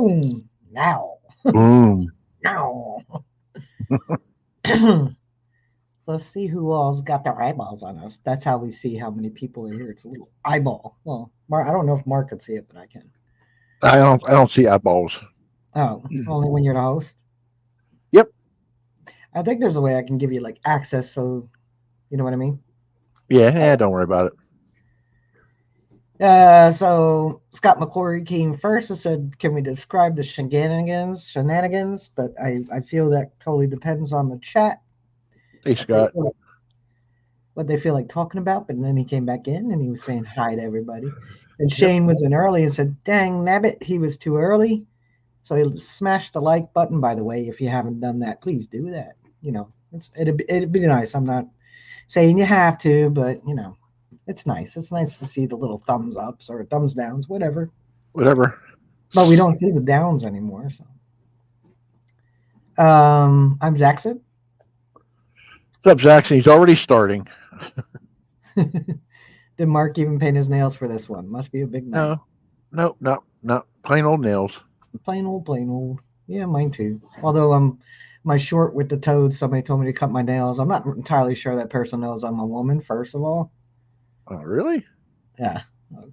Boom. Now. Boom. Now. Let's see who all's got their eyeballs on us. That's how we see how many people are here. It's a little eyeball. Well, I don't know if Mark could see it, but I can. I don't see eyeballs. Oh, only when you're the host. Yep. I think there's a way I can give you like access, so you know what I mean. Yeah, don't worry about it. So Scott McClory came first and said, "Can we describe the shenanigans?" But I feel that totally depends on the chat Hey, what they Scott. feel like, what they feel like talking about. But then he came back in and he was saying hi to everybody. And Yep. Shane was in early and said, "Dang nabbit, he was too early." So he smashed the like button. By the way, if you haven't done that, please do that. You know, it'd be nice. I'm not saying you have to, but you know, it's nice. It's nice to see the little thumbs ups or thumbs downs, whatever. Whatever. But we don't see the downs anymore. So, I'm Jackson. What's up, Jackson? He's already starting. Did Mark even paint his nails for this one? Must be a big night. No, no, no, no. Plain old nails. Plain old, plain old. Yeah, mine too. Although I'm my short with the toads. Somebody told me to cut my nails. I'm not entirely sure that person knows I'm a woman. First of all, Oh, really? yeah,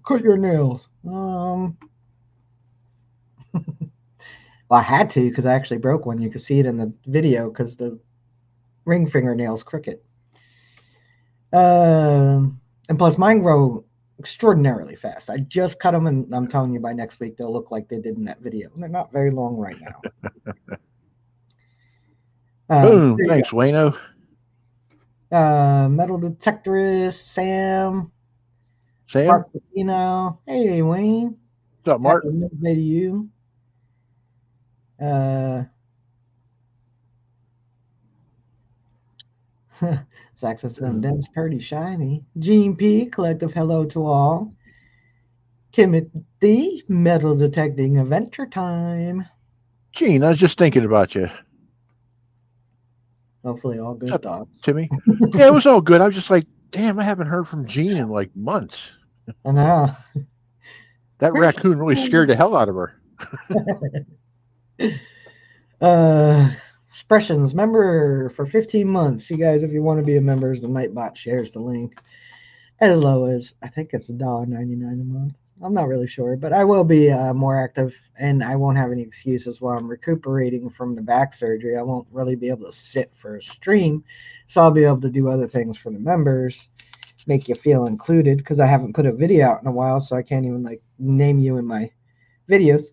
cut your nails. Well, I had to because I actually broke one. You can see it in the video because the ring fingernail's crooked. And plus, mine grow extraordinarily fast. I just cut them, and I'm telling you, by next week they'll look like they did in that video. And they're not very long right now. Boom. There you Thanks, Wayno. go. Metal detectorist Sam, Sam. Mark Casino. Hey Wayne, What's up, happy Mark? Wednesday to you. Uh, Saxon said, "Den's pretty shiny." Gene P, collective hello to all. Timothy, metal detecting adventure time. Gene, I was just thinking about you. Hopefully, all What's good up, thoughts. Timmy? Yeah, it was all good. I was just like, damn, I haven't heard from Gene in like months. I know. That raccoon really scared the hell out of her. uh, Expressions member for 15 months. You guys, if you want to be a member, the Nightbot shares the link as low as I think it's $1.99 a month. I'm not really sure, but I will be more active, and I won't have any excuses while I'm recuperating from the back surgery. I won't really be able to sit for a stream, so I'll be able to do other things for the members, make you feel included because I haven't put a video out in a while, so I can't even like name you in my videos.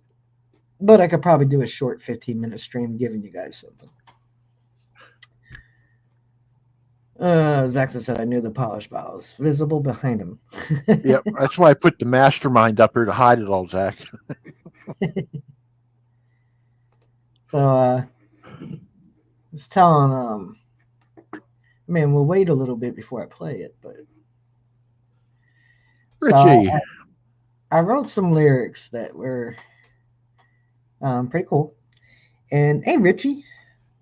But I could probably do a short 15-minute stream giving you guys something. Zaxa said I knew the polished bows visible behind him. Yep, that's why I put the mastermind up here to hide it all, Zach. So I was telling I mean we'll wait a little bit before I play it, but so Richie. I wrote some lyrics that were pretty cool. And hey Richie,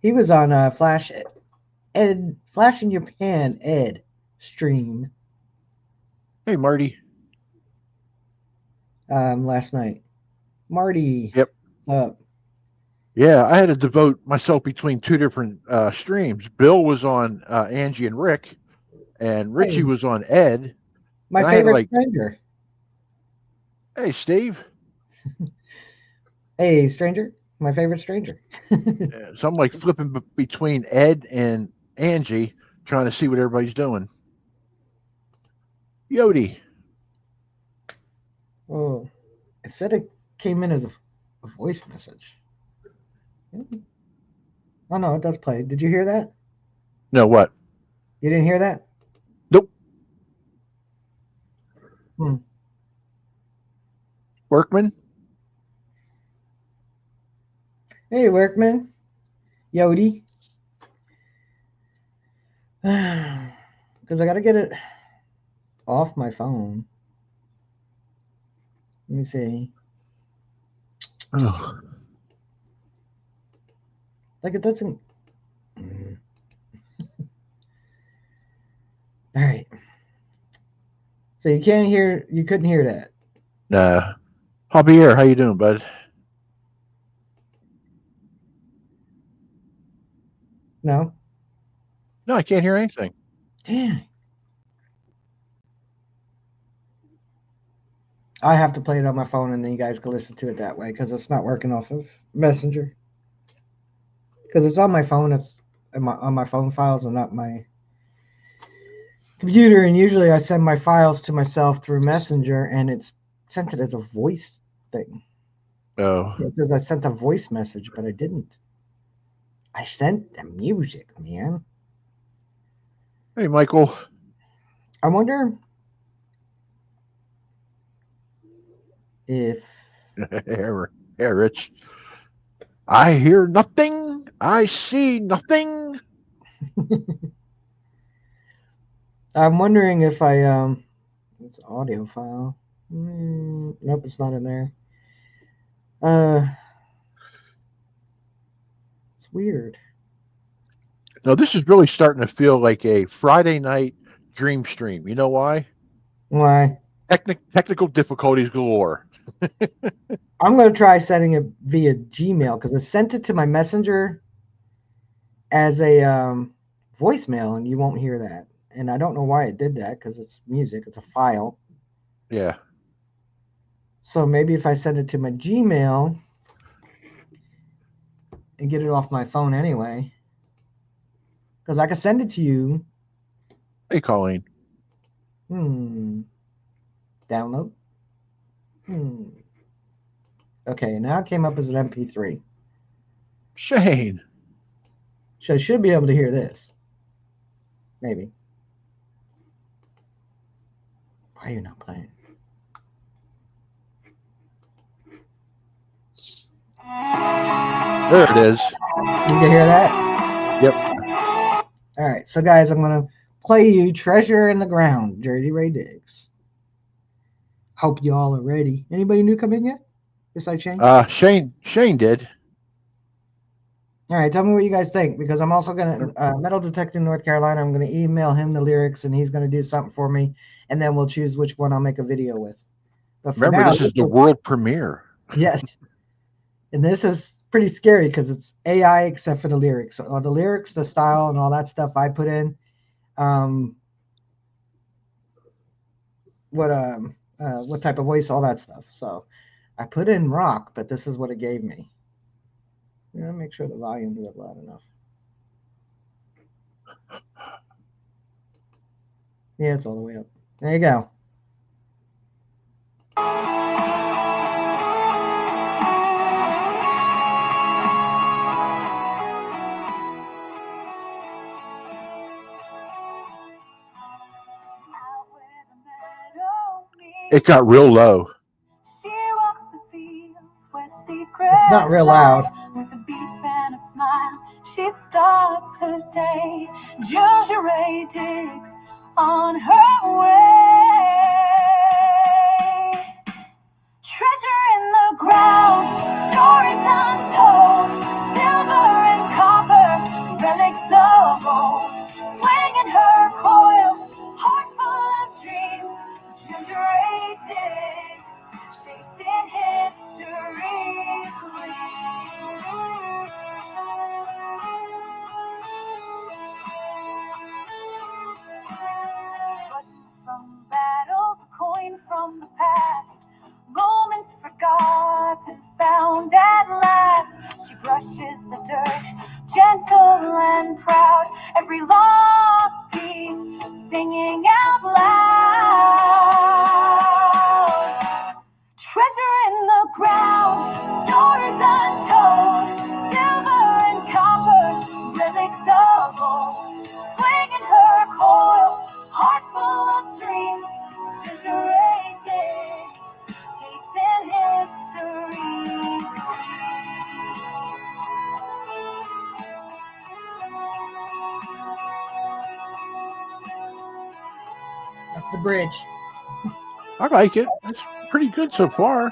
he was on Flash in Your Pan Ed stream Hey, Marty. last night. Marty, Yep. what's up? Yeah, I had to devote myself between two different streams. Bill was on Angie and Rick, and Richie Hey, was on Ed. my And I had to favorite like, stranger. hey, Steve. Hey, stranger, my favorite stranger. So I'm like flipping between Ed and Angie, trying to see what everybody's doing. Yodi. Oh, it said it came in as a voice message. Oh no, it does play. Did you hear that? No, what? You didn't hear that? Nope. Hmm. Workman. Hey, Workman, Yodi. Because I gotta get it off my phone. Let me see. Oh. Like it doesn't. All right. So you couldn't hear that. Nah. Javier, how you doing, bud? No? No, I can't hear anything. Damn. I have to play it on my phone and then you guys can listen to it that way because it's not working off of Messenger. Because it's on my phone, it's on my phone files and not my computer. And usually I send my files to myself through Messenger and it's sent it as a voice thing. Oh, It says I sent a voice message, but I didn't. I sent the music, man. hey, Michael. I wonder if Hey, Rich. I hear nothing. I see nothing. I'm wondering if I it's an audio file. Nope, it's not in there. Uh, it's weird. No, this is really starting to feel like a Friday night dream stream. You know why? Why? Technical difficulties galore. I'm gonna try sending it via Gmail because I sent it to my messenger as a voicemail, and you won't hear that. And I don't know why it did that because it's music, it's a file. Yeah. So maybe if I send it to my Gmail and get it off my phone anyway, because I can send it to you. Hey, Colleen. Hmm. Download. Hmm. Okay, now it came up as an MP3. Shane. So I should be able to hear this. Maybe. Why are you not playing? There it is. You can hear that? Yep. All right, so guys, I'm gonna play you "Treasure in the Ground," Jersey Ray Diggs. Hope you all are ready. Anybody new come in yet? Besides Shane? Shane did. All right, tell me what you guys think because I'm also gonna Metal Detective North Carolina. I'm gonna email him the lyrics and he's gonna do something for me, and then we'll choose which one I'll make a video with. But for Remember, now, this is the world premiere. yes, and this is pretty scary because it's AI except for the lyrics. All the lyrics, the style, and all that stuff I put in. Um, what type of voice, all that stuff. So I put in rock, but this is what it gave me. Yeah, make sure the volume is loud enough. Yeah, it's all the way up. There you go. It got real low. She walks the fields where secrets It's not real loud. with a beat and a smile. She starts her day. Gingeray digs on her way. Treasure in the ground, stories untold, silver and copper, relics of old. Swing in her coil, heart full of dreams. Gingeray digs, chasing history's buttons from battles, a coin from the past. Moments forgotten, found at last. She brushes the dirt, gentle and proud. Every lost piece singing out loud. Treasure in the ground, stories untold, silver and copper, relics of old. Swing in her coil, heart full of dreams, Gingeray digs, chasing history's That's the bridge. I like it. It's pretty good so far.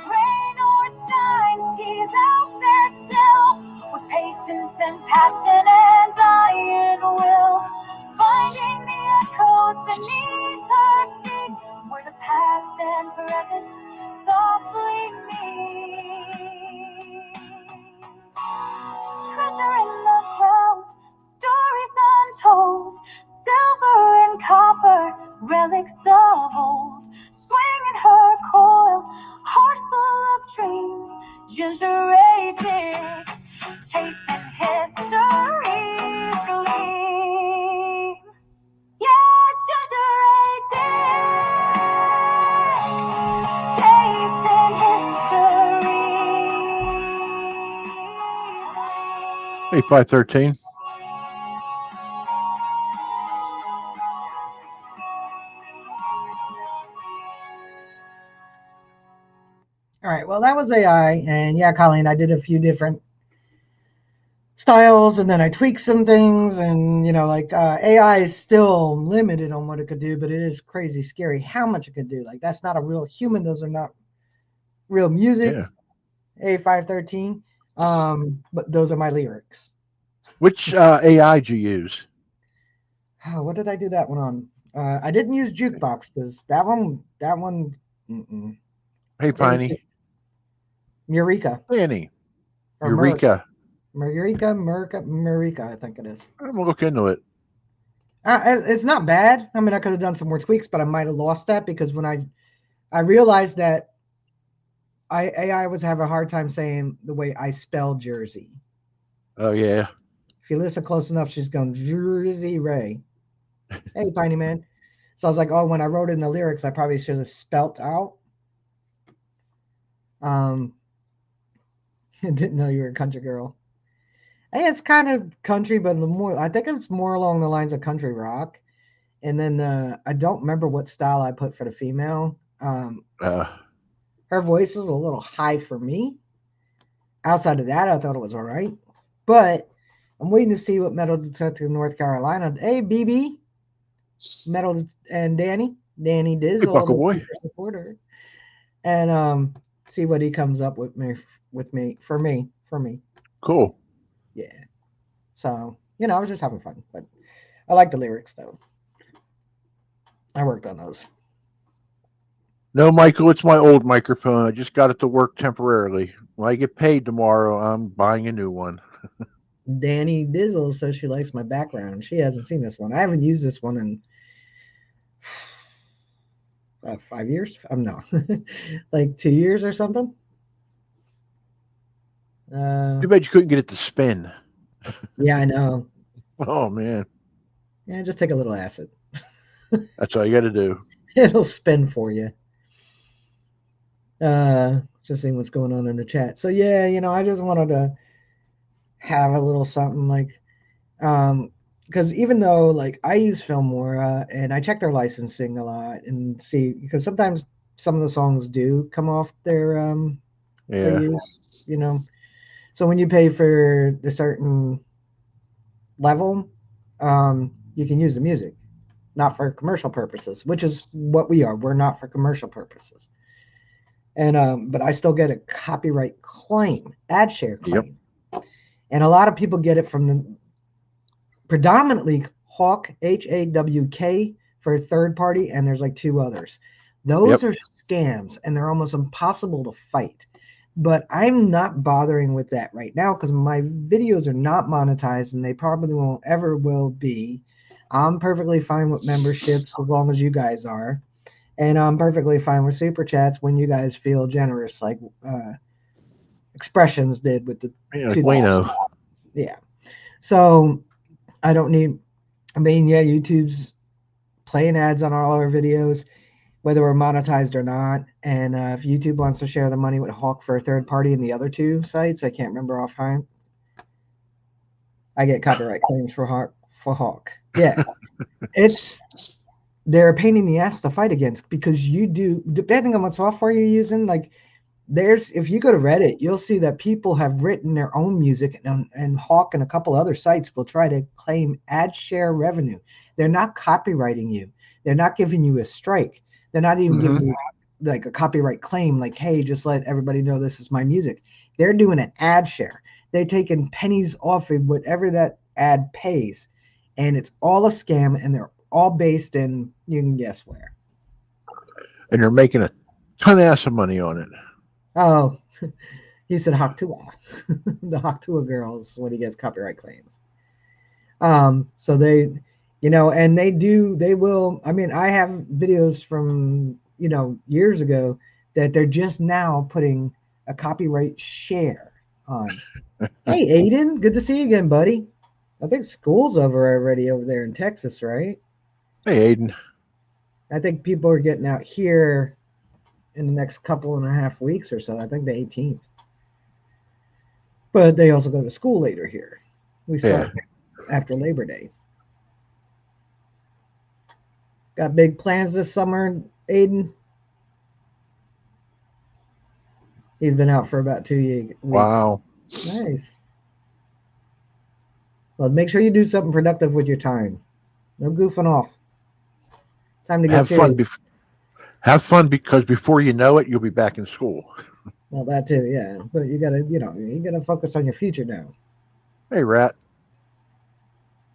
rain or shine, she's out there still, with patience and passion and iron will, finding the echoes beneath her feet, where the past and present softly meet. relics of old, swinging her coil, heart full of dreams, ginger ale dicks, chasing history's gleam. Yeah, ginger ale dicks, chasing history's gleam. Hey, 513. All right. Well, that was AI, and yeah, Colleen, I did a few different styles, and then I tweaked some things, and like AI is still limited on what it could do, but it is crazy scary how much it could do. Like that's not a real human; those are not real music. Yeah. A513, but those are my lyrics. Which AI did you use? Oh, what did I do that one on? I didn't use jukebox because that one, mm-mm. Hey, It was Piney. Eureka Danny. or Eureka. Murica, I think it is. I'm going to look into it. It's not bad. I mean, I could have done some more tweaks, but I might have lost that because when I realized that AI was having a hard time saying the way I spell Jersey. Oh, yeah. If you listen close enough, she's going Jersey Ray. Hey, Piney Man. So I was like, oh, when I wrote in the lyrics, I probably should have spelt out. I didn't know you were a country girl. Hey, it's kind of country, but I think it's more along the lines of country rock. And then I don't remember what style I put for the female. Her voice is a little high for me. Outside of that, I thought it was all right. But I'm waiting to see what Metal Detective North Carolina. Hey, BB, Metal and Danny Hey, Dizzle, Buckle the Boy. super supporter, and see what he comes up with for me. Cool. Yeah. So I was just having fun, but I like the lyrics though. I worked on those. No, Michael, it's my old microphone. I just got it to work temporarily. When I get paid tomorrow, I'm buying a new one. Danny Dizzle says she likes my background. She hasn't seen this one. I haven't used this one in 5 years. No, like 2 years or something. Too bad you couldn't get it to spin. Yeah, I know. Oh, man. Yeah, just take a little acid. That's all you got to do. It'll spin for you. Just seeing what's going on in the chat. So yeah, I just wanted to have a little something like, because even though like I use Filmora and I check their licensing a lot and see because sometimes some of the songs do come off their Yeah. use, So when you pay for the certain level, you can use the music, not for commercial purposes, which is what we are. We're not for commercial purposes. And but I still get a copyright claim, ad share claim. Yep. And a lot of people get it from the predominantly Hawk, HAWK for a third party, and there's like two others. Those are scams and they're almost impossible to fight. But I'm not bothering with that right now because my videos are not monetized and they probably won't ever will be. I'm perfectly fine with memberships as long as you guys are. And I'm perfectly fine with super chats when you guys feel generous, like Expressions did with the $2. Yeah. So I don't need. YouTube's playing ads on all our videos, whether we're monetized or not. And if YouTube wants to share the money with Hawk for a third party in the other two sites, I can't remember offhand. I get copyright claims for Hawk. Yeah, they're a pain in the ass to fight against because you do, depending on what software you're using, like if you go to Reddit, you'll see that people have written their own music and Hawk and a couple other sites will try to claim ad share revenue. They're not copywriting you. They're not giving you a strike. They're not even giving you like a copyright claim, like, hey, just let everybody know this is my music. They're doing an ad share. They're taking pennies off of whatever that ad pays. And it's all a scam and they're all based in, you can guess where. And they're making a ton of money on it. Oh, he said Haktua. The Haktua girls when he gets copyright claims. So And they will. I mean, I have videos from, years ago that they're just now putting a copyright share on. Hey, Aiden, good to see you again, buddy. I think school's over already over there in Texas, right? Hey, Aiden. I think people are getting out here in the next couple and a half weeks or so. I think the 18th. But they also go to school later here. We Yeah. start after Labor Day. Got big plans this summer, Aiden? He's been out for about 2 weeks. Wow. Nice. Well, make sure you do something productive with your time. No goofing off. Time to get Have fun. serious. Have fun because before you know it, you'll be back in school. Well, that too, yeah. But you gotta focus on your future now. Hey, Rat.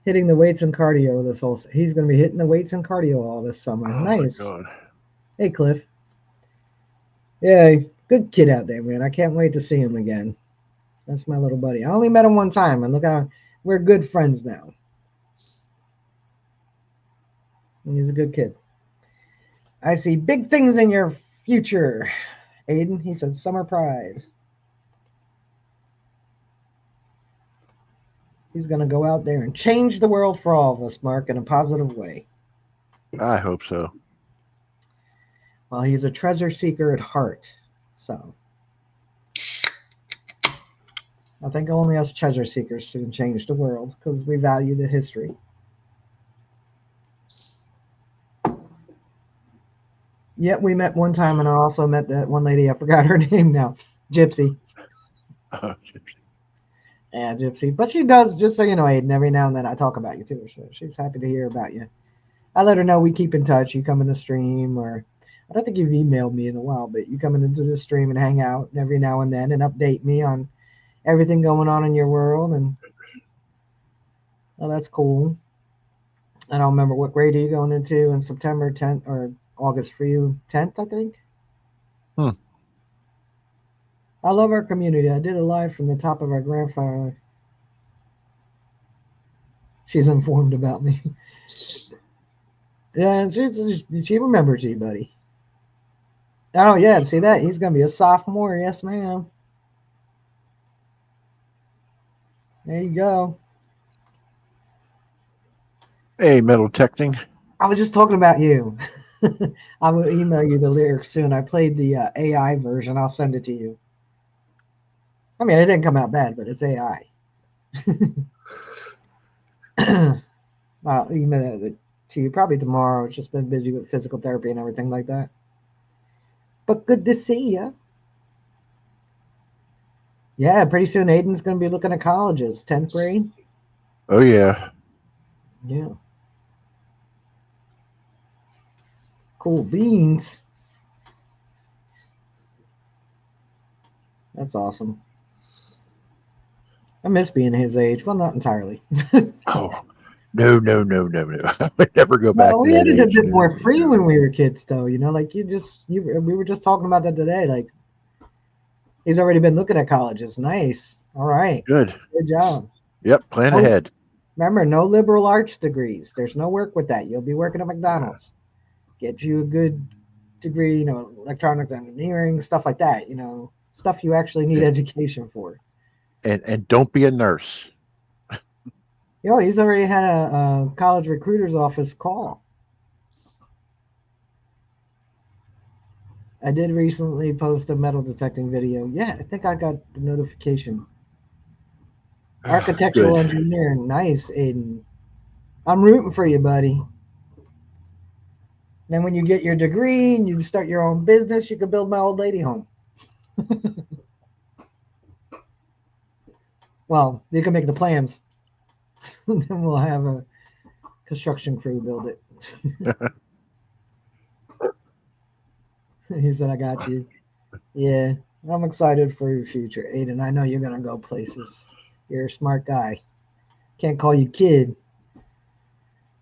Hitting the weights and cardio this whole. He's gonna be hitting the weights and cardio all this summer. Oh my Nice. God. Hey, Cliff. Yeah, good kid out there, man. I can't wait to see him again. That's my little buddy. I only met him one time, and look how we're good friends now. And he's a good kid. I see big things in your future, Aiden. He said, "Summer pride." He's gonna go out there and change the world for all of us, Mark, in a positive way. I hope so. Well, he's a treasure seeker at heart, so I think only us treasure seekers can change the world because we value the history. Yet we met one time, and I also met that one lady. I forgot her name now, Gypsy. Oh, Yeah, Gypsy. But she does, just so you know, Aiden, every now and then I talk about you too. So she's happy to hear about you. I let her know we keep in touch. You come in the stream, or I don't think you've emailed me in a while, but you coming into the stream and hang out every now and then and update me on everything going on in your world. And so that's cool. I don't remember what grade are you going into in September 10th or August for you? 10th, I think. Hmm. I love our community. I did a live from the top of our grandfather. She's informed about me. Yeah, she remembers you, buddy. Oh yeah, see that? He's gonna be a sophomore. Yes, ma'am. There you go. Hey, metal texting. I was just talking about you. I will email you the lyrics soon. I played the AI version. I'll send it to you. I mean, it didn't come out bad, but it's AI. I'll email it to you probably tomorrow. It's just been busy with physical therapy and everything like that. But good to see you. Yeah, pretty soon Aiden's going to be looking at colleges. 10th grade. Oh yeah. Yeah. Cool beans. That's awesome. I miss being his age. Well, not entirely. Oh no. I would never go back No, to we had that it a age. bit No, more free no. when we were kids, though. Like we were just talking about that today. Like he's already been looking at colleges. Nice. All right. Good. Good job. Yep. Plan Oh, ahead. remember, no liberal arts degrees. There's no work with that. You'll be working at McDonald's. Get you a good degree, electronics engineering, stuff like that. Stuff you actually need And education for. and don't be a nurse. He's already had a college recruiter's office call. I did recently post a metal detecting video. Yeah, I think I got the notification. Architectural Good. engineering. Nice, Aiden. I'm rooting for you, buddy. Then when you get your degree and you start your own business, you can build my old lady home. Well, you can make the plans. Then we'll have a construction crew build it. He said, I got you. Yeah, I'm excited for your future, Aiden. I know you're going to go places. You're a smart guy. Can't call you kid.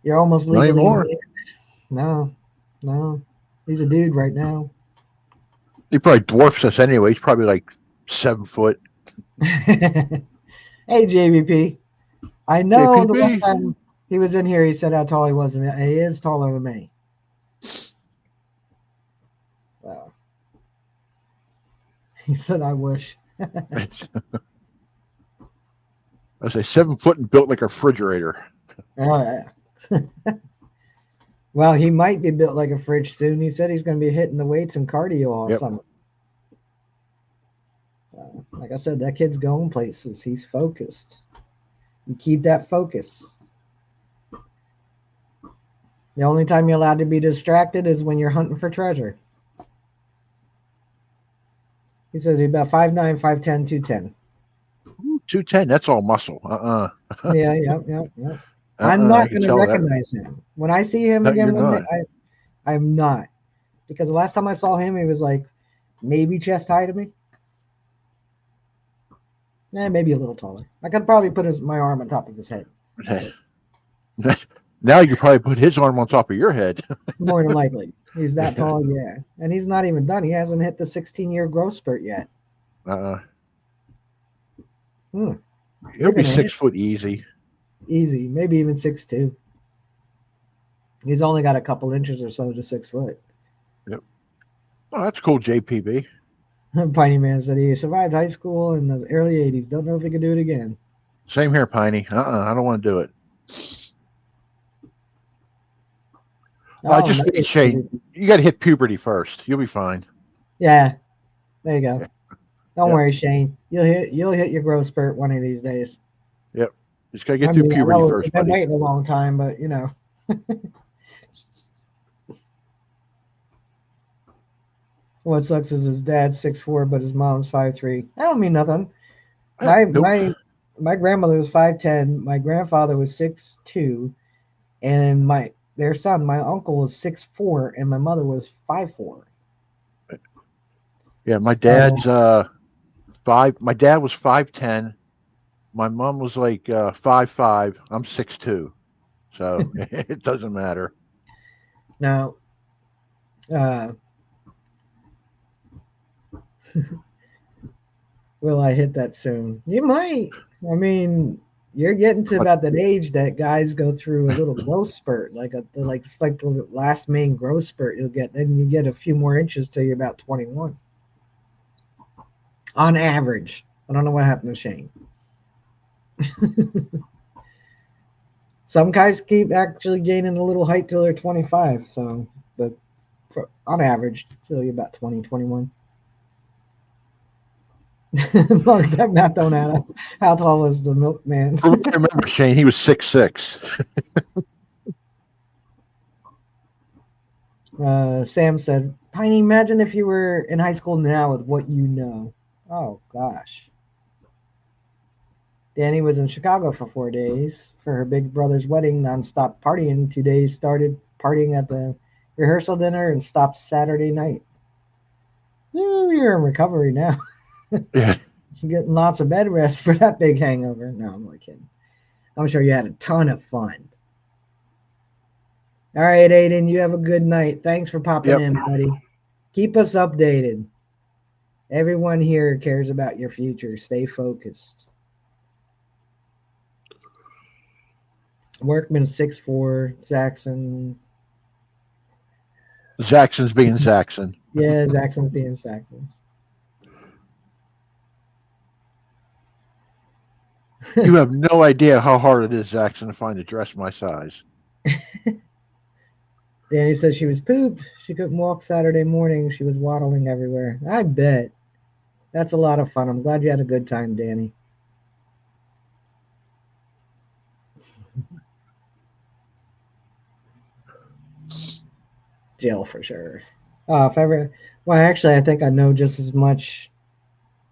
You're almost Not legally anymore. married. No, no. He's a dude right now. He probably dwarfs us anyway. He's probably like 7 foot. Hey, JVP. I know the last JPP. time. He was in here. He said how tall he was, and he is taller than me. Wow. He said, "I wish." I say 7 foot and built like a refrigerator. Oh yeah. Well, he might be built like a fridge soon. He said he's going to be hitting the weights and cardio all Yep. summer. Like I said, that kid's going places. He's focused. You keep that focus. The only time you're allowed to be distracted is when you're hunting for treasure. He says he's about 5'9", 5'10", 210. 210. That's all muscle. Yeah. I'm I not can going to tell that. recognize him. When I see him No, again you're one day, not. I'm not. Because the last time I saw him, he was like maybe chest high to me. Maybe a little taller. I could probably put my arm on top of his head. Now you probably put his arm on top of your head. More than likely. He's that tall, yeah. And he's not even done. He hasn't hit the 16-year growth spurt yet. He'll be 6 foot easy. Easy. Maybe even 6'2". He's only got a couple inches or so to 6 foot. Yep. Oh, that's cool, JPB. Piney Man said he survived high school in the early 80s. Don't know if he could do it again. Same here, Piney. I don't want to do it. Just Shane, you got to hit puberty first. You'll be fine. Yeah. There you go. Don't worry, Shane. You'll hit your growth spurt one of these days. Yep. Just got to get through puberty first, buddy. I've been waiting a long time, but you know. What sucks is his dad's 6'4", but his mom's 5'3". That don't mean nothing. My grandmother was 5'10". My grandfather was 6'2", and their son, my uncle, was 6'4", and my mother was 5'4". Yeah, my dad's 5. My dad was 5'10". My mom was like 5'5". I'm 6'2", so it doesn't matter. Now, will I hit that soon? You might. I mean, you're getting to about that age that guys go through a little growth spurt, it's like the last main growth spurt you'll get. Then you get a few more inches till you're about 21, on average. I don't know what happened to Shane. Some guys keep actually gaining a little height till they're 25. So, but on average, till you're about 20, 21. Mark, that math don't add up. How tall was the milkman? I remember Shane. He was 6'6". Sam said, "Piney, imagine if you were in high school now with what you know." Oh gosh. Danny was in Chicago for 4 days for her big brother's wedding. Non-stop partying. 2 days started partying at the rehearsal dinner and stopped Saturday night. You're in recovery now. Yeah. Getting lots of bed rest for that big hangover. No, I'm only kidding. I'm sure you had a ton of fun. All right, Aiden, you have a good night. Thanks for popping in, buddy. Keep us updated. Everyone here cares about your future. Stay focused. Workman 6'4", Zaxxon's being Zaxxon. Yeah, Zaxxon's being Zaxxon's. You have no idea how hard it is, Zaxxon, to find a dress my size. Danny says she was pooped. She couldn't walk Saturday morning. She was waddling everywhere. I bet. That's a lot of fun. I'm glad you had a good time, Danny. Jail for sure. If ever, well, actually, I think I know just as much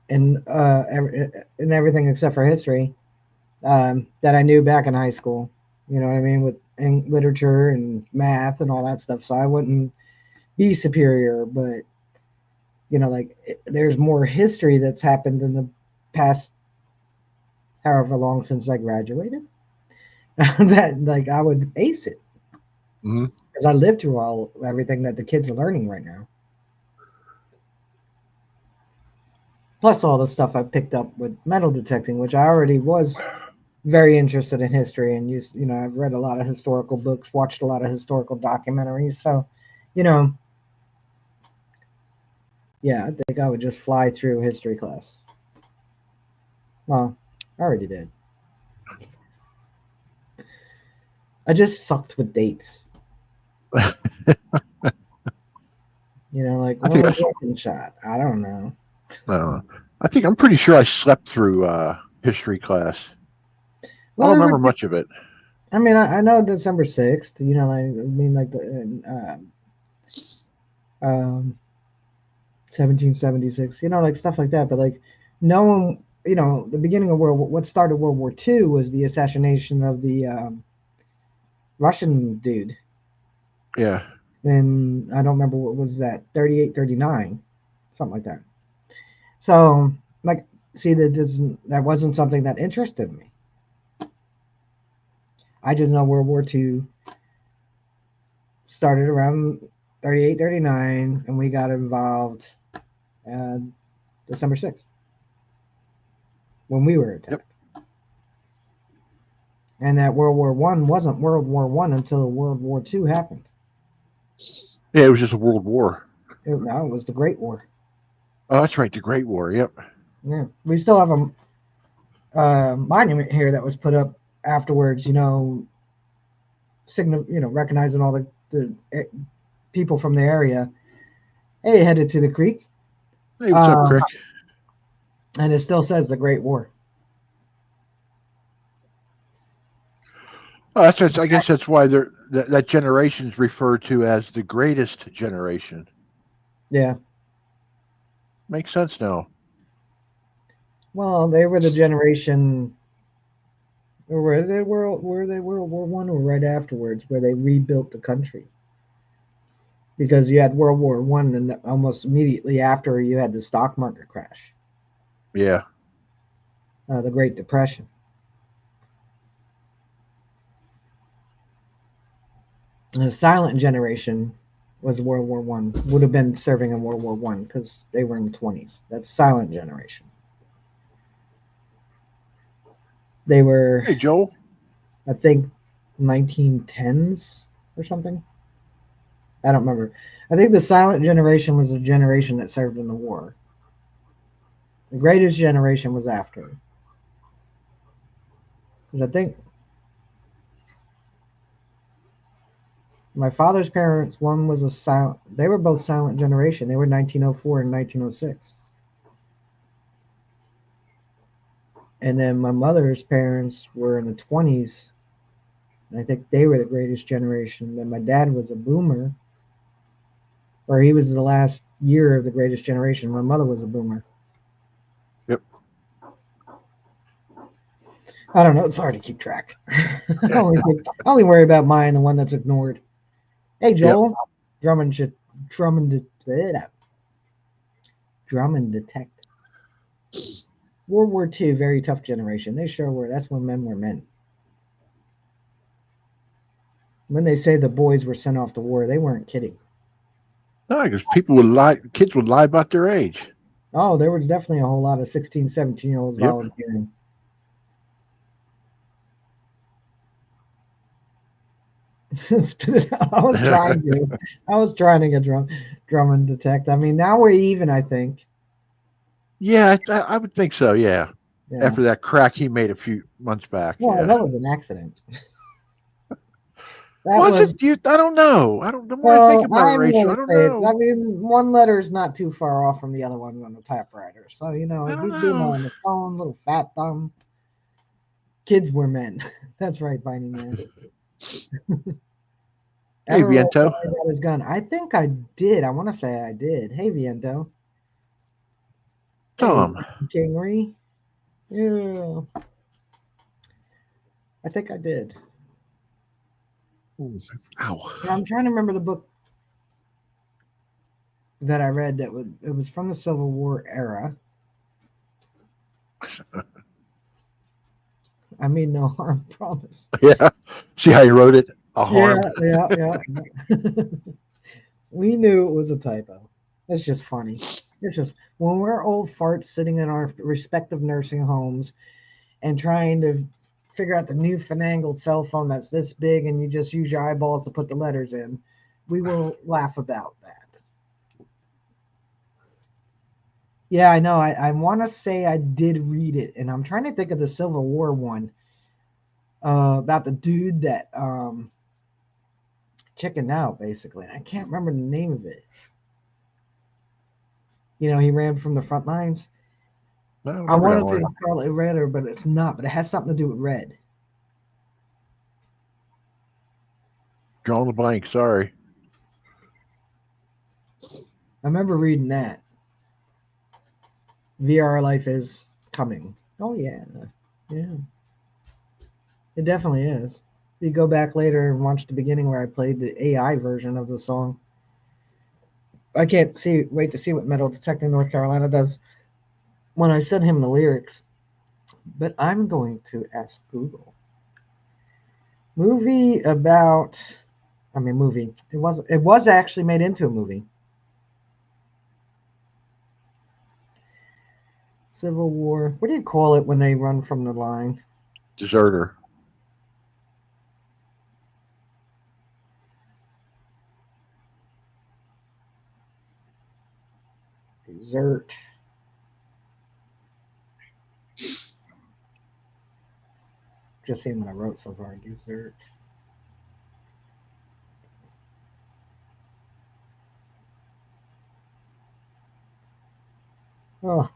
in everything except for history that I knew back in high school. You know what I mean, with literature and math and all that stuff. So I wouldn't be superior, but there's more history that's happened in the past however long since I graduated that I would ace it. Because I lived through everything that the kids are learning right now. Plus all the stuff I picked up with metal detecting, which I already was very interested in history, and I've read a lot of historical books, watched a lot of historical documentaries. So, you know, yeah, I think I would just fly through history class. Well, I already did. I just sucked with dates. Like I when think was Lincoln shot? I don't know. uh, I think I'm pretty sure I slept through history class. I Well, don't remember much of it. I mean, I know December 6th. I mean, like the 1776. Like stuff like that. But like, no one. The beginning of what started World War II was the assassination of the Russian dude. Yeah. And I don't remember what was that, 38, 39, something like that. So, like, see, that wasn't something that interested me. I just know World War II started around 38, 39, and we got involved uh, December 6th when we were attacked. Yep. And that World War I wasn't World War I until World War II happened. Yeah, it was just a world war. No, it was the Great War. Oh, that's right, the Great War. Yep. Yeah, we still have a monument here that was put up afterwards. Recognizing all the people from the area. Hey, headed to the creek. Hey, what's up, Um, Crick? and it still says the Great War. Oh, I guess that's why that generation is referred to as the greatest generation. Yeah. Makes sense now. Well, they were the generation. Or were they World War I or right afterwards, where they rebuilt the country? Because you had World War I, and almost immediately after you had the stock market crash, Yeah. the Great Depression. And the silent generation was World War I. Would have been serving in World War I because they were in the 20s. That's silent generation. They were, Hey, Joel. I think, 1910s or something. I don't remember. I think the silent generation was the generation that served in the war. The greatest generation was after. Because I think my father's parents, one was a silent, they were both silent generation. They were 1904 and 1906. And then my mother's parents were in the 20s. And I think they were the greatest generation. Then my dad was a boomer, or he was the last year of the greatest generation. My mother was a boomer. Yep. I don't know. It's hard to keep track. I only worry about mine, the one that's ignored. Hey, Yep. Joel. Drummond should Drummond Drummond detect. World War II, very tough generation. They sure were. That's when men were men. When they say the boys were sent off to war, they weren't kidding. No, because people would lie. Kids would lie about their age. Oh, there was definitely a whole lot of 16, 17-year-olds Yep. volunteering. Spit it out. I was trying to get Drummond detect. I mean, now we're even, I think. Yeah, I would think so. Yeah. Yeah. After that crack he made a few months back. Well, Yeah. that was an accident. That Was was, it? I don't know. I don't. The more I think well, about it, I'm Rachel, I going to don't say it's, I know. mean, one letter is not too far off from the other one on the typewriter. So, I if don't he's doing that know. on the phone, little fat thumb, kids were men. That's right, Binding Man. Hey, Ever roll Viento. got his gun? I think I did. I want to say I did. Hey, Viento. Hey, Tom. Kingery. Yeah, I think I did. Ooh, ow. And I'm trying to remember the book that I read it was from the Civil War era. I made no harm, promise. Yeah. See how you wrote it? A Yeah, harm. yeah. We knew it was a typo. It's just funny. It's just when we're old farts sitting in our respective nursing homes and trying to figure out the new fanangled cell phone that's this big and you just use your eyeballs to put the letters in, we will laugh about that. Yeah, I know. I want to say I did read it, and I'm trying to think of the Civil War one about the dude that chickened out, basically. I can't remember the name of it. You know, he ran from the front lines. I don't I remember want that to say one. it's Scarlet Red, but it's not. But it has something to do with red. Drawing the blank. Sorry. I remember reading that. VR life is coming. Oh yeah, yeah, it definitely is. You go back later and watch the beginning where I played the AI version of the song. I can't wait to see what Metal Detecting North Carolina does when I send him the lyrics. But I'm going to ask Google. Movie about movie. It was actually made into a movie. Civil War. What do you call it when they run from the line? Deserter. Desert. Just seeing what I wrote so far. Desert. Oh,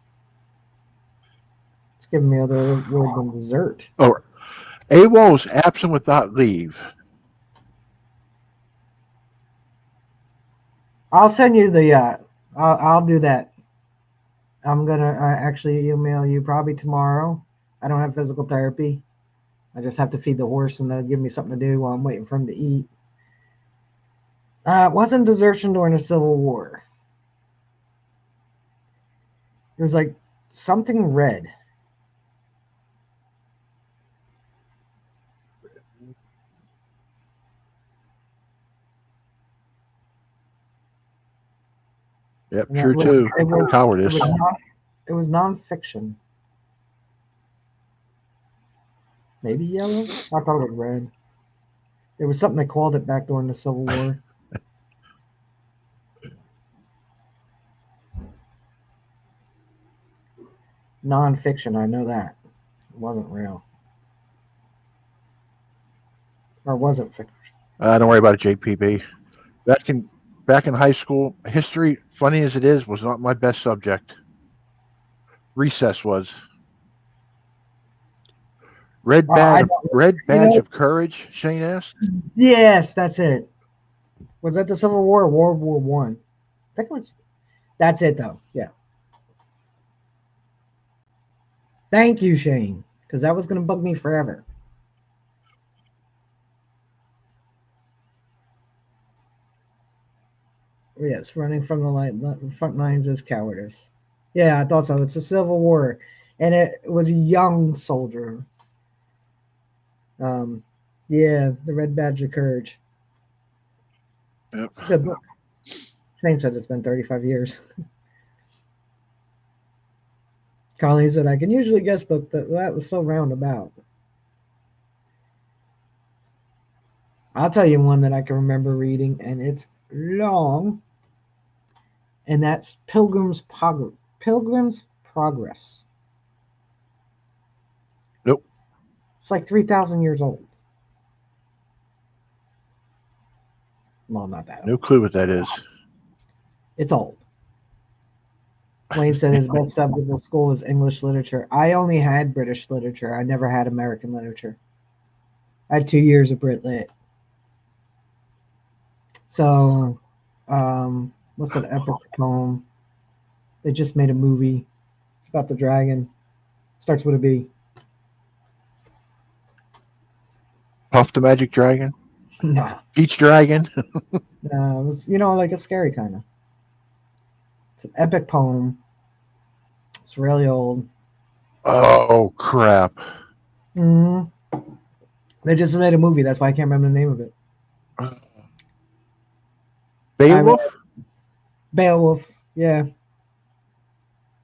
it's giving me other word than dessert. Oh, AWOL is absent without leave. I'll send you the. I'll do that. I'm gonna actually email you probably tomorrow. I don't have physical therapy. I just have to feed the horse, and they'll give me something to do while I'm waiting for him to eat. It wasn't desertion during the Civil War. It was like something red. Yep, And that true was too. it Cowardice. was not it was nonfiction. Maybe yellow. I thought it was red. There was something they called it back during the Civil War. Nonfiction. I know that it wasn't real, or wasn't fiction. Don't worry about it, JPB. Back in back in high school, history, funny as it is, was not my best subject. Recess was. I don't. Red You badge know. of courage. Shane asked. Yes, that's it. Was that the Civil War or World War One? I think it was. That's it though. Yeah. Thank you, Shane, because that was gonna bug me forever. Yes, running from the front lines is cowardice. Yeah, I thought so. It's a Civil War, and it was a young soldier. Um, yeah, the Red Badge of Courage. Yep. It's a good book. Shane said it's been 35 years. Colleen said I can usually guess, but that was so roundabout. I'll tell you one that I can remember reading, and it's long, and that's Pilgrim's Progress. Nope. It's like 3,000 years old. Well, not that No old. clue what that is. It's old. Wayne said his best subject in school was English literature. I only had British literature. I never had American literature. I had 2 years of Brit Lit. So, what's that epic poem? They just made a movie. It's about the dragon. Starts with a B. Puff the Magic Dragon. Nah, Peach Dragon. it was like a scary kind of. It's an epic poem. It's really old. Oh crap. hmm They just made a movie. That's why I can't remember the name of it. I read Beowulf. Beowulf. Yeah,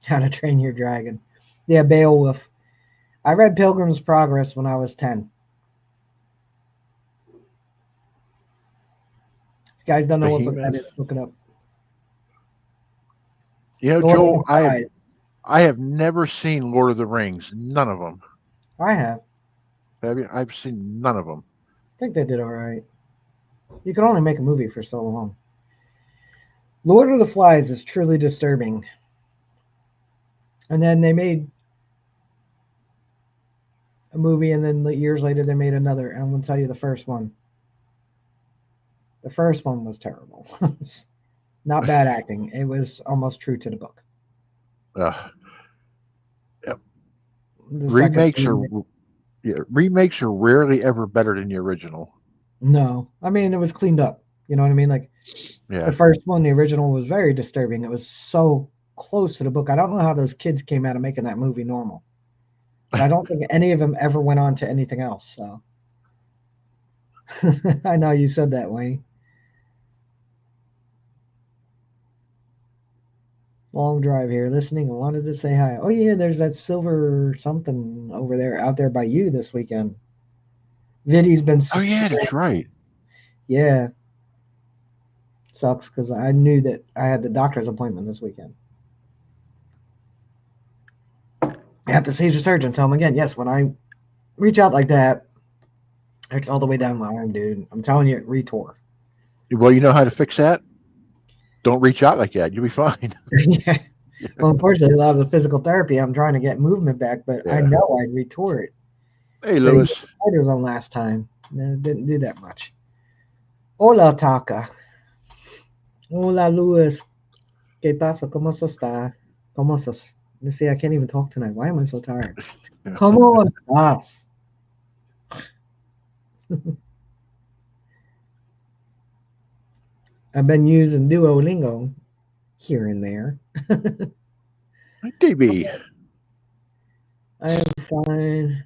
How to Train Your Dragon. Yeah, Beowulf. I read Pilgrim's Progress when I was 10. If you guys don't know what book that Behemoth. is, look it up. You know, Lord of Joel, the Flies. I have never seen Lord of the Rings. None of them. I have. Have you? I've seen none of them. I think they did all right. You could only make a movie for so long. Lord of the Flies is truly disturbing. And then they made a movie, and then years later they made another. And I'm going to tell you the first one. The first one was terrible. Not bad acting. It was almost true to the book. Uh, The second remakes are remakes are rarely ever better than the original. no. I mean, it was cleaned up. You know what I mean? Like the Yeah. first one, the original was very disturbing. It was so close to the book. I don't know how those kids came out of making that movie normal. And I don't think any of them ever went on to anything else. So I know you said that, Wayne. Long drive here, listening. I wanted to say hi. Oh yeah, there's that silver something over there, out there by you this weekend. Vinny's been. Oh yeah, that's right. Yeah, sucks because I knew that I had the doctor's appointment this weekend. I have to see the surgeon. Tell him again. Yes, when I reach out like that, it's all the way down my arm, dude. I'm telling you, it retore. Well, you know how to fix that? Don't reach out like that. You'll be fine. Yeah. Well, unfortunately, a lot of the physical therapy, I'm trying to get movement back, but I Yeah. know I'd retore it. Hey, But he did Lewis. the cortisone last time. And it didn't do that much. Hola, Taka. Hola, Luis. ¿Qué pasa? ¿Cómo está? ¿Cómo estás? Let's see, I can't even talk tonight. Why am I so tired? ¿Cómo estás? I've been using Duolingo here and there. DB. I am fine.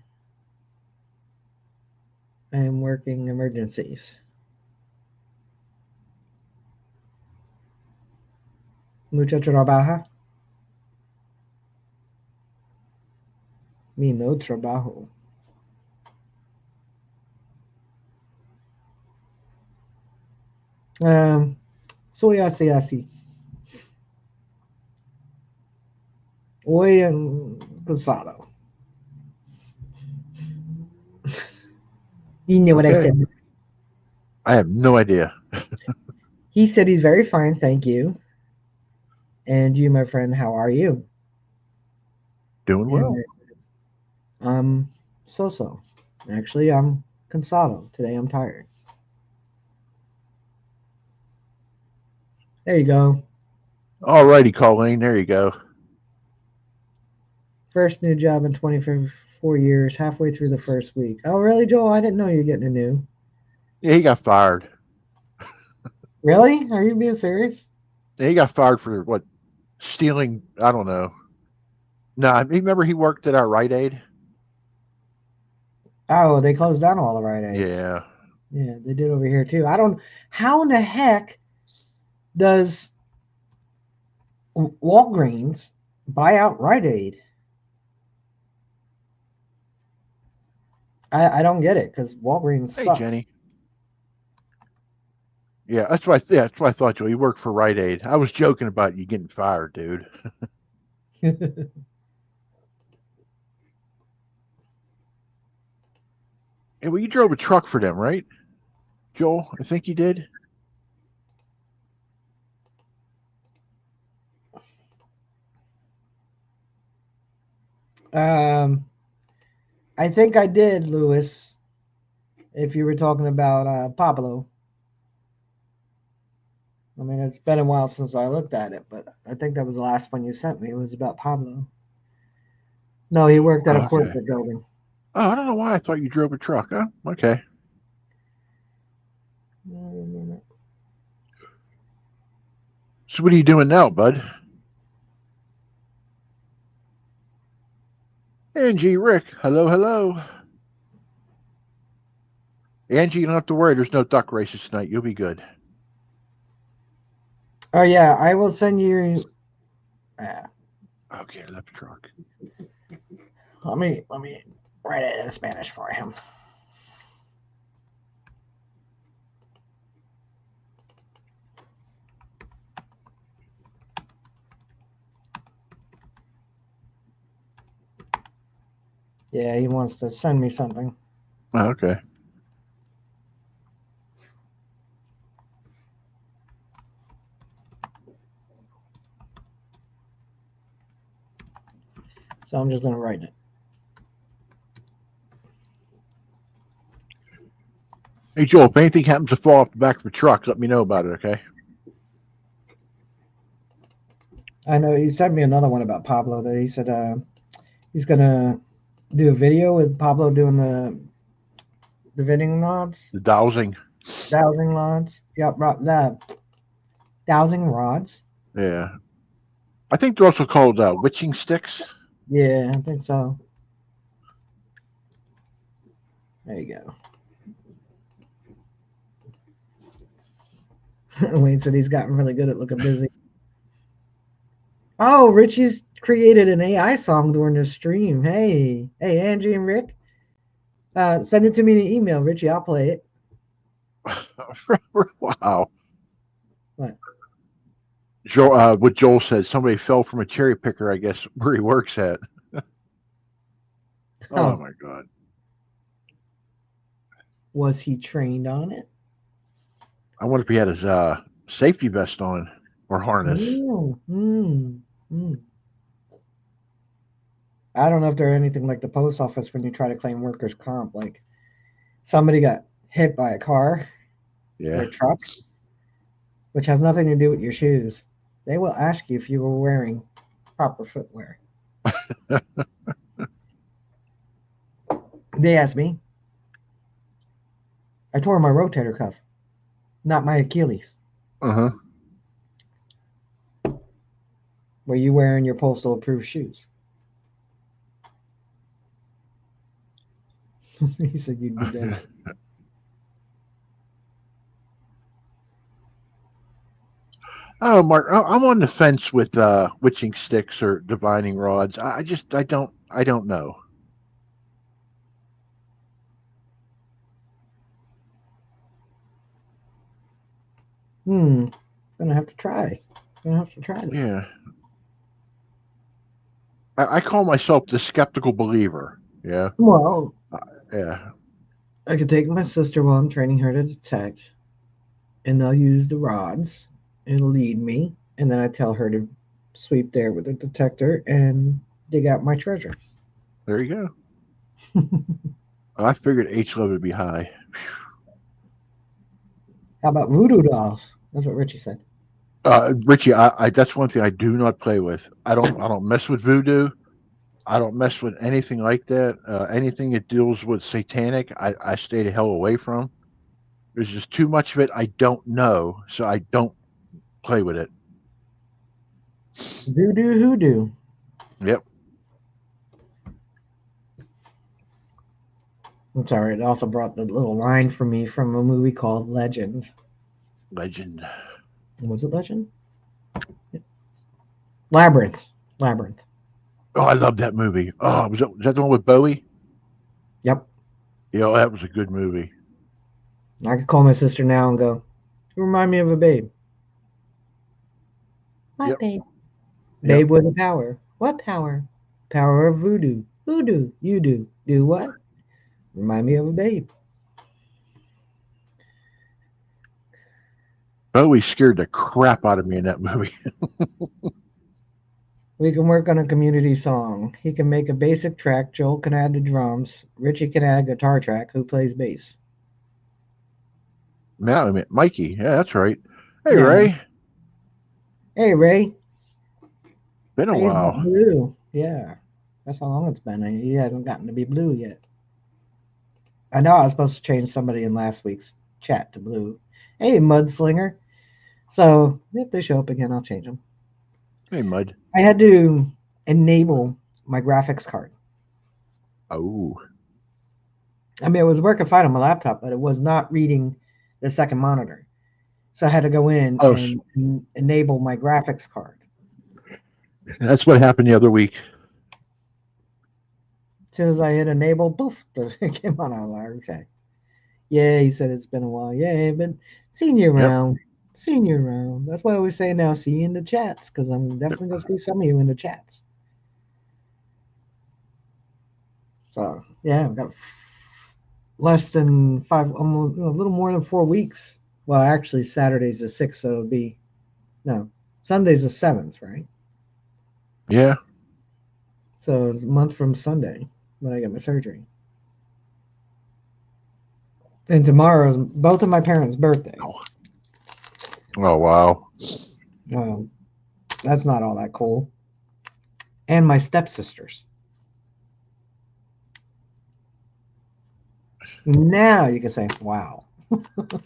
I am working emergencies. Mucho trabaja. Mi no trabajo. Soy así, así. Hoy cansado. You know what I Okay. said. I have no idea. He said he's very fine, thank you. And you, my friend, how are you? Doing And well. so. Actually, I'm cansado. Today I'm tired. There you go. All righty, Colleen. There you go. First new job in 24 years, halfway through the first week. Oh, really, Joel? I didn't know you're getting a new. Yeah, he got fired. Really? Are you being serious? Yeah, he got fired for what? Stealing? I don't know. No, remember he worked at our Rite Aid. Oh, they closed down all the Rite Aids. Yeah. Yeah, they did over here too. I don't. How in the heck does Walgreens buy out Rite Aid? I don't get it because Walgreens Hey, suck. Jenny. Yeah, that's what. Yeah, that's what I thought. Joe, you worked for Rite Aid. I was joking about you getting fired, dude. Hey, well, you drove a truck for them, right, Joel? I think you did. um, I think I did, Lewis. If you were talking about Pablo, I mean it's been a while since I looked at it, but I think that was the last one you sent me. It was about Pablo. No, he worked at a Okay. corporate building. Oh, I don't know why I thought you drove a truck. Huh? Okay. So what are you doing now, bud? Angie, Rick, hello, hello. Angie, you don't have to worry. There's no duck races tonight. You'll be good. Oh yeah, I will send you. Uh, Okay, left truck. Let me write it in Spanish for him. Yeah, he wants to send me something. Oh, okay. So I'm just gonna write it. Hey, Joel, if anything happens to fall off the back of a truck, let me know about it, okay? I know he sent me another one about Pablo that he said he's gonna do a video with Pablo doing the vending rods, The dowsing. dowsing rods. Yep, the dowsing rods. Yeah. I think they're also called witching sticks. Yeah, I think so. There you go. Wayne said he's gotten really good at looking busy. Oh, Richie's created an AI song during the stream. Hey, Angie and Rick. Send it to me in an email, Richie. I'll play it. Wow. What? What Joel said, somebody fell from a cherry picker, I guess, where he works at. Oh, Oh, my God. was he trained on it? I wonder if he had his safety vest on or harness. Mm. I don't know if they're anything like the post office when you try to claim workers' comp. Like somebody got hit by a car or Yeah. a truck, which has nothing to do with your shoes. They will ask you if you were wearing proper footwear. They asked me. I tore my rotator cuff, not my Achilles. Uh-huh. Were you wearing your postal approved shoes? He said you'd be dead. Oh, Mark, I'm on the fence with witching sticks or divining rods. I don't know. Gonna have to try. Gonna have to try this. Yeah. I call myself the skeptical believer. Yeah. Well, Yeah. I could take my sister while I'm training her to detect, and they'll use the rods and lead me, and then I tell her to sweep there with the detector and dig out my treasure. There you go. I figured H level would be high. How about voodoo dolls? That's what Richie said. Richie, I that's one thing I do not play with. I don't mess with voodoo. I don't mess with anything like that. Anything that deals with satanic, I stay the hell away from. There's just too much of it I don't know, so I don't play with it. Voodoo hoodoo. Yep. I'm sorry, it also brought the little line for me from a movie called Legend. Legend. Was it Legend? Labyrinth. Labyrinth. Oh, I love that movie. Oh, was that the one with Bowie? Yep. Yeah, that was a good movie. I could call my sister now and go, you remind me of a babe. What Yep. babe? Yep. Babe with a power. What power? Power of voodoo. Voodoo. You do. Do what? Remind me of a babe. Bowie scared the crap out of me in that movie. We can work on a community song. He can make a basic track. Joel can add the drums. Richie can add guitar track. Who plays bass? Now I mean Mikey. Yeah, that's right. Hey Yeah. Ray, Hey, Ray. been a Ray's not while. blue. Yeah. That's how long it's been. He hasn't gotten to be blue yet. I know I was supposed to change somebody in last week's chat to blue. Hey, Mudslinger. So if they show up again, I'll change them. Hey Mud. I had to enable my graphics card. Oh, I mean, it was working fine on my laptop, but it was not reading the second monitor. So I had to go in oh, and enable my graphics card. that's what happened the other week. soon as I hit enable, poof, it came on. I was like, okay. Yeah, he said it's been a while. Yeah, but seeing you Yep. around. Seeing you around. That's why I always say now, see you in the chats, because I'm definitely going to see some of you in the chats. So, yeah, I've got less than 5, almost a little more than 4 weeks. Well, actually, Saturday's the 6th, so it'll be, no, Sunday's the 7th, right? Yeah. So it's a month from Sunday when I get my surgery. And tomorrow's both of my parents' birthday. Oh wow. Um, that's not all that cool. And my stepsisters. Now you can say, wow.